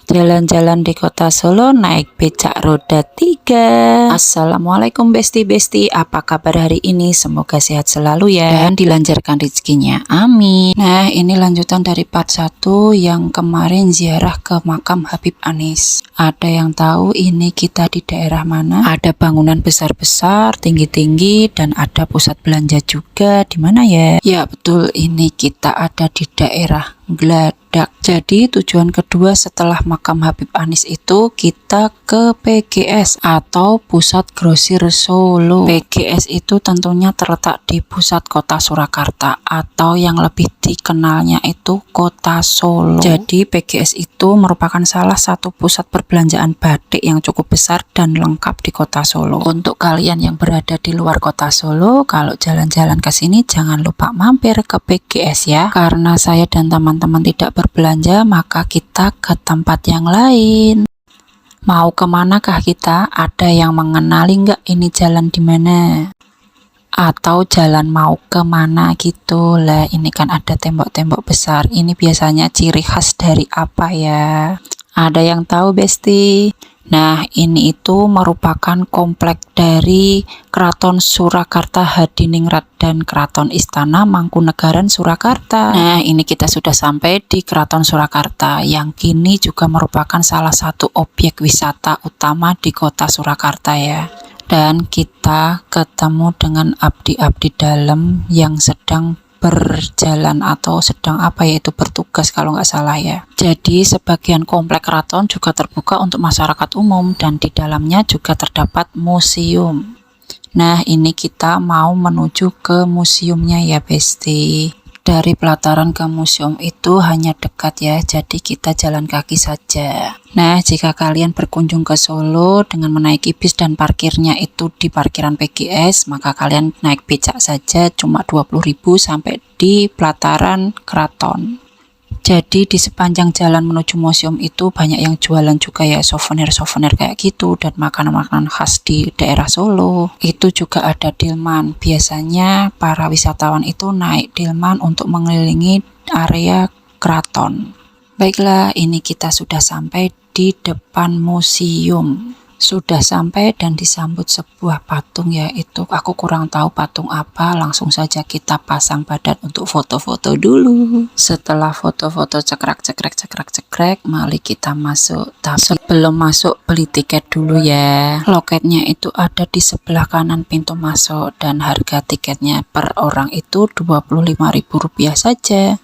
Jalan-jalan di kota Solo naik becak roda 3. Assalamualaikum besti-besti, apa kabar hari ini? Semoga sehat selalu ya, dan dilancarkan rezekinya, amin. Nah, ini lanjutan dari part 1 yang kemarin ziarah ke makam Habib Anis. Ada yang tahu ini kita di daerah mana? Ada bangunan besar-besar, tinggi-tinggi, dan ada pusat belanja juga. Di mana ya? Ya betul, ini kita ada di daerah Gladak. Jadi tujuan kedua setelah makam Habib Anis itu kita ke PGS atau Pusat Grosir Solo. PGS itu tentunya terletak di pusat kota Surakarta atau yang lebih dikenalnya itu kota Solo. Jadi PGS itu merupakan salah satu pusat perbelanjaan batik yang cukup besar dan lengkap di kota Solo. Untuk kalian yang berada di luar kota Solo, kalau jalan-jalan ke sini jangan lupa mampir ke PGS ya. Karena saya dan teman-teman tidak berbelanja, maka kita ke tempat yang lain. Mau kemanakah kita? Ada yang mengenali nggak ini jalan di mana? Atau jalan mau kemana gitu lah. Ini kan ada tembok-tembok besar. Ini biasanya ciri khas dari apa ya? Ada yang tahu besti? Nah, ini itu merupakan komplek dari Keraton Surakarta Hadiningrat dan Keraton Istana Mangkunegaran Surakarta. Nah, ini kita sudah sampai di Keraton Surakarta yang kini juga merupakan salah satu objek wisata utama di kota Surakarta ya. Dan kita ketemu dengan abdi-abdi dalam yang sedang berjalan atau sedang bertugas kalau nggak salah ya. Jadi sebagian komplek keraton juga terbuka untuk masyarakat umum dan di dalamnya juga terdapat museum. Nah, ini kita mau menuju ke museumnya ya besti. Dari pelataran ke museum itu hanya dekat ya, jadi kita jalan kaki saja. Nah, jika kalian berkunjung ke Solo dengan menaiki bis dan parkirnya itu di parkiran PGS, maka kalian naik becak saja cuma 20.000 sampai di pelataran keraton. Jadi di sepanjang jalan menuju museum itu banyak yang jualan juga ya, souvenir-souvenir kayak gitu dan makanan-makanan khas di daerah Solo. Itu juga ada delman. Biasanya para wisatawan itu naik delman untuk mengelilingi area keraton. Baiklah, ini kita sudah sampai di depan museum. Sudah sampai dan disambut sebuah patung ya, itu aku kurang tahu patung apa, langsung saja kita pasang badan untuk foto-foto dulu. Setelah foto-foto cekrek, mari kita masuk. Tapi sebelum masuk beli tiket dulu ya. Loketnya itu ada di sebelah kanan pintu masuk dan harga tiketnya per orang itu Rp25.000 saja.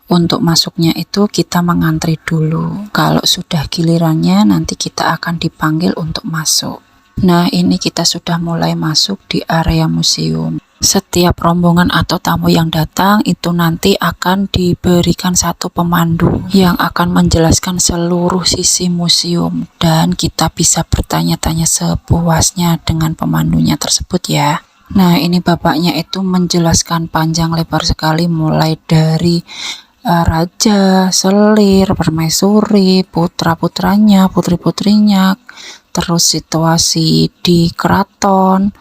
Untuk masuknya itu kita mengantri dulu. Kalau sudah gilirannya nanti kita akan dipanggil untuk masuk. Nah, ini kita sudah mulai masuk di area museum. Setiap rombongan atau tamu yang datang itu nanti akan diberikan satu pemandu yang akan menjelaskan seluruh sisi museum dan kita bisa bertanya-tanya sepuasnya dengan pemandunya tersebut ya. Nah, ini bapaknya itu menjelaskan panjang lebar sekali mulai dari raja, selir, permaisuri, putra-putranya, putri-putrinya, terus situasi di keraton,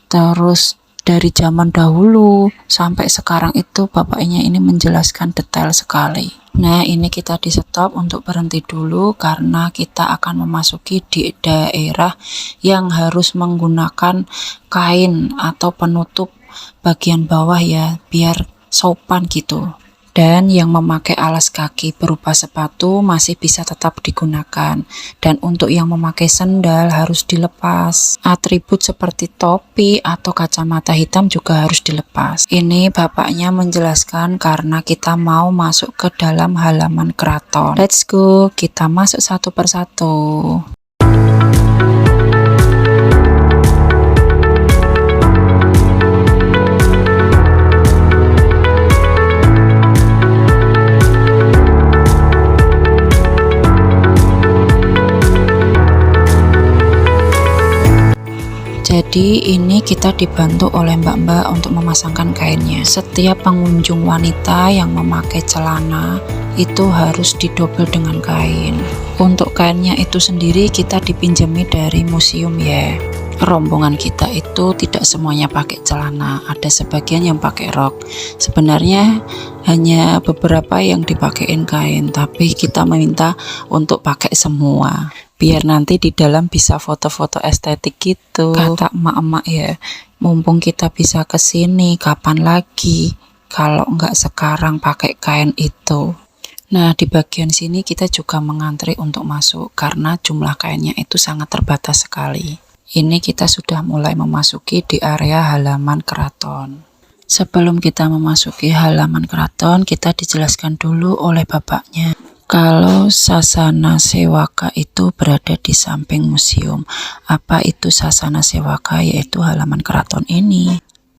terus dari zaman dahulu sampai sekarang itu bapaknya ini menjelaskan detail sekali. Nah, ini kita di stop untuk berhenti dulu karena kita akan memasuki di daerah yang harus menggunakan kain atau penutup bagian bawah ya, biar sopan gitu. Dan yang memakai alas kaki berupa sepatu masih bisa tetap digunakan. Dan untuk yang memakai sendal harus dilepas. Atribut seperti topi atau kacamata hitam juga harus dilepas. Ini bapaknya menjelaskan karena kita mau masuk ke dalam halaman keraton. Let's go, kita masuk satu persatu. Jadi ini kita dibantu oleh mbak-mbak untuk memasangkan kainnya. Setiap pengunjung wanita yang memakai celana itu harus didobel dengan kain. Untuk kainnya itu sendiri kita dipinjami dari museum ya. rombongan kita itu tidak semuanya pakai celana, ada sebagian yang pakai rok. Sebenarnya hanya beberapa yang dipakein kain, tapi kita meminta untuk pakai semua biar nanti di dalam bisa foto-foto estetik gitu. Kata emak-emak ya, mumpung kita bisa kesini, kapan lagi kalau nggak sekarang pakai kain itu. Nah, di bagian sini kita juga mengantri untuk masuk karena jumlah kainnya itu sangat terbatas sekali. Ini kita sudah mulai memasuki di area halaman keraton. Sebelum kita memasuki halaman keraton, kita dijelaskan dulu oleh bapaknya kalau Sasana Sewaka itu berada di samping museum. Apa itu Sasana Sewaka? Yaitu halaman keraton ini.